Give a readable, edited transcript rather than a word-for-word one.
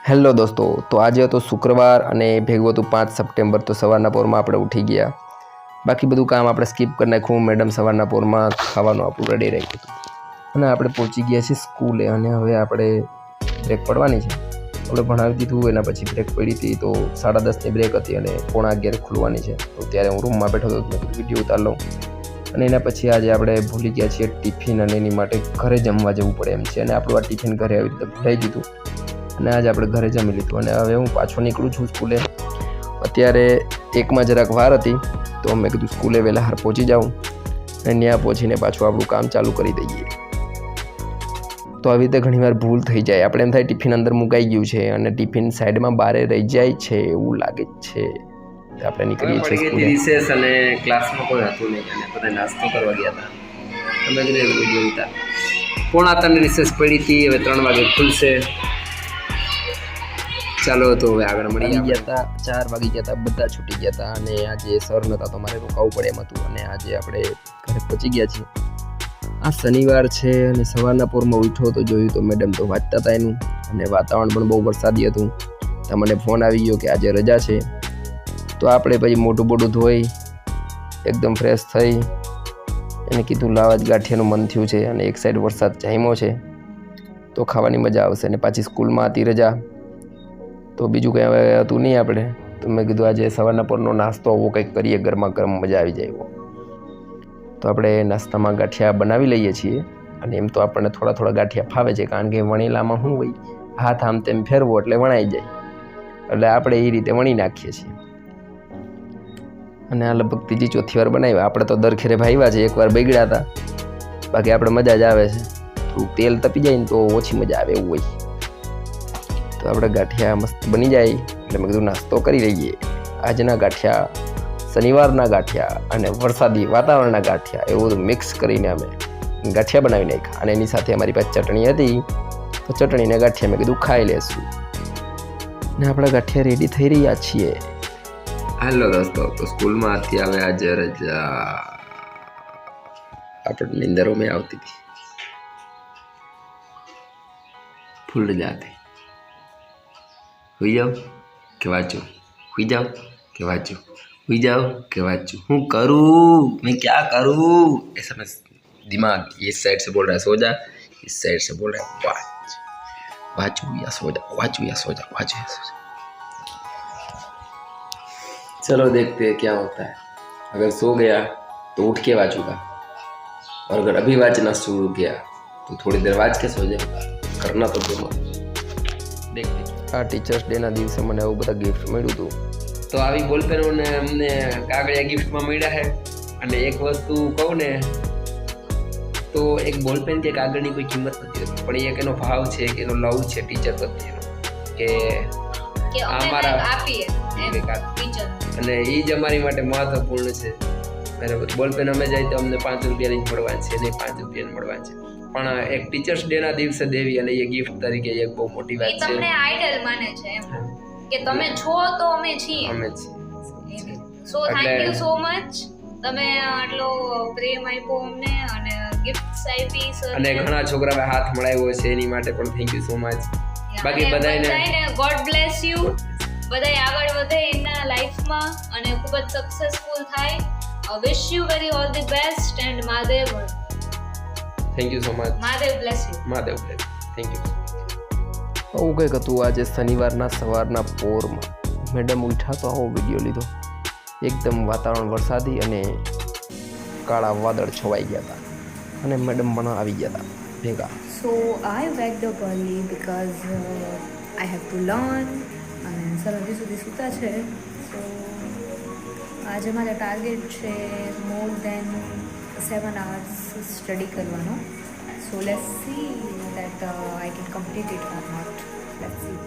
Hello દોસ્તો, તો આજે હતો શુક્રવાર અને ભેગું હતું 5 સપ્ટેમ્બર. તો સવારના પોરમાં આપણે ઉઠી ગયા. બાકી બધું કામ આપણે સ્કીપ કરી નાખ્યું. મેડમ સવારના પોરમાં ખાવાનું આપણું રેડી રાખ્યું હતું અને આપણે પહોંચી ગયા છીએ સ્કૂલે. અને હવે આપણે બ્રેક પડવાની છે. આપણે ભણાવી દીધું, એના પછી બ્રેક પડી હતી. તો 10:30ની બ્રેક હતી અને 11:15 ખુલવાની છે. તો ત્યારે હું રૂમમાં બેઠો હતો, મેં વિડીયો ઉતાર લઉં. અને એના પછી આજે આપણે ભૂલી ગયા છીએ ટિફિન, અને એની માટે ઘરે જમવા જવું પડે એમ છે. અને આપણું આ ટિફિન ઘરે આવી રીતે ભૂલાઈ દીધું અને આજે આપણે ઘરે જમી લીધું. અને હવે હું પાછો નીકળું છું સ્કૂલે. અત્યારે 1માં જરાક વાર હતી, તો મેં કીધું સ્કૂલે વહેલા હાર પહોંચી જાઉં અને ત્યાં પહોંચીને પાછું આપણું કામ ચાલુ કરી દઈએ. તો આવી રીતે ઘણીવાર ભૂલ થઈ જાય. આપણે એમ થાય ટિફિન અંદર મુકાઈ ગયું છે અને ટિફિન સાઈડમાં બારે રહી જાય છે, એવું લાગે જ છે. આપણે નીકળીએ છીએ સ્કૂલે. રિસેસ અને ક્લાસમાં કોઈ હતું નહીં અને બધા નાસ્તો કરવા ગયા હતા. તમે વિડીયો ઉતાર 3:15 રિસેસ પડી હતી. હવે 3 વાગે ખુલશે. ચાલો તો હવે આગળ મળી ગયા હતા. 4 વાગી ગયા હતા, બધા છૂટી ગયા હતા અને આજે સર નહોતા તો મારે રોકાવું પડે એમ હતું. અને આજે આપણે ઘરે પહોંચી ગયા છીએ. આ શનિવાર છે અને સવારના પોરમાં ઉઠ્યો તો જોયું તો મેડમ તો વાંચતા હતા એનું, અને વાતાવરણ પણ બહુ વરસાદી હતું. તો મને ફોન આવી ગયો કે આજે રજા છે. તો આપણે પછી મોટું બોટું ધોઈ એકદમ ફ્રેશ થઈ એને કીધું લાવ જ ગાંઠિયાનું મન થયું છે અને એક સાઈડ વરસાદ જામ્યો છે તો ખાવાની મજા આવશે. અને પાછી સ્કૂલમાં હતી રજા, તો બીજું કંઈ હવે હતું નહીં આપણે. તો મેં કીધું આજે સવારના પોરનો નાસ્તો આવો કંઈક કરીએ, ગરમા ગરમ મજા આવી જાય એવો. તો આપણે નાસ્તામાં ગાંઠિયા બનાવી લઈએ છીએ. અને એમ તો આપણને થોડા થોડા ગાંઠિયા ફાવે છે, કારણ કે વણીલામાં શું હોય, હાથ આમ તેમ ફેરવો એટલે વણાઈ જાય. એટલે આપણે એ રીતે વણી નાખીએ છીએ. અને આ લગભગ 3જી-4થી વાર બનાવ્યા. આપણે તો દર ખેરે ભાવ્યા છે, એકવાર બગડ્યા હતા. બાકી આપણે મજા જ આવે છે. થોડુંક તેલ તપી જાય ને તો ઓછી મજા આવે એવું હોય. તો આપણે ગાંઠિયા મસ્ત બની જાય એટલે મેં કીધું નાસ્તો કરી લઈએ. આજના ગાંઠિયા, શનિવારના ગાંઠિયા અને વરસાદી વાતાવરણના ગાંઠિયા એવું બધું મિક્સ કરીને અમે ગાંઠિયા બનાવી નાખ્યા. અને એની સાથે અમારી પાસે ચટણી હતી, તો ચટણીને ગાંઠિયા મેં કીધું ખાઈ લેશું. ને આપણા ગાંઠિયા રેડી થઈ રહ્યા છીએ. હાલો દોસ્તો, તો સ્કૂલમાં હતી હવે આજે રજા. આપણને નિંદરો મેં આવતી હતી, ફૂલ રજા હતી. હુઈ જાઓ કે વાંચું, હુઈ જાઓ કે વાંચું, હુઈ જાઓ કે વાંचूं, હું करूँ, मैं क्या करूँ, ऐसा मैं दिमाग इस साइड से बोल रहा है सो जा, इस साइड से बोल रहा है वाच, वाचू या सो जा, वाचू या सो जा, वाचू या सो जा. चलो देखते हैं क्या होता है. अगर सो गया तो उठ के वाचूंगा, और अगर अभी वाचना शुरू किया तो थोड़ी देर वाच के सो जाऊंगा. करना तो तुम देखते. આ ટીચર્સ ડેના દિવસે મને આવું બધા ગિફ્ટ મળ્યું હતું. તો આવી બોલપેનોને અમને કાગળિયા ગિફ્ટમાં મળ્યા છે. અને એક વસ્તુ કહું ને તો એક બોલપેન કે કાગળની કોઈ કિંમત નથી હોતી, પણ એક એનો ભાવ છે કે એનો લવ છે ટીચર પ્રત્યેનો, કે અમારા આપીએ ટીચર, અને એ જ અમારી માટે મહત્વપૂર્ણ છે. બરાબર, બોલપેન અમે જાય તો અમને 5 રૂપિયાની જ મળવાની છે, નહીં 5 રૂપિયાની મળવાની છે. પણ એક ટીચર્સ ડે ના દિવસે દેવી અને એ ગિફ્ટ તરીકે એક બહુ મોટી વાત છે. તમને આઈડલ માને છે એમ કે તમે છો તો અમે છીએ. અમે છીએ. So thank you so much. તમે આટલો પ્રેમ આપ્યો અમને અને ગિફ્ટ્સ આપી સર. અને ઘણા છોકરાઓએ હાથ મળાવ્યો છે, એની માટે પણ થેન્ક યુ સો મચ. બાકી બધાને ગોડ બ્લેસ યુ. બધાય આગળ વધે એના લાઈફમાં અને ખૂબ જ સક્સેસફુલ થાય. Wish you very all the best and Mahadev. Thank you so much. Mahadev bless you. Mahadev bless. Thank you. આવું કંઈક હતું આજે શનિવારના સવારના પોરમાં. મેડમ ઉઠ્યા તો આવો વિડીયો લીધો. એકદમ વાતાવરણ વરસાદી અને કાળા વાદળ છવાઈ ગયા હતા અને મેડમ પણ આવી ગયા હતા ભેગા. So I waked up early because I have to learn અને સર હજી સુધી સૂતા છે. સો આજે મારા ટાર્ગેટ છે મોર દેન 7 hours સ્ટડી કરવાનો. So let's see that I can complete it or not. Let's see.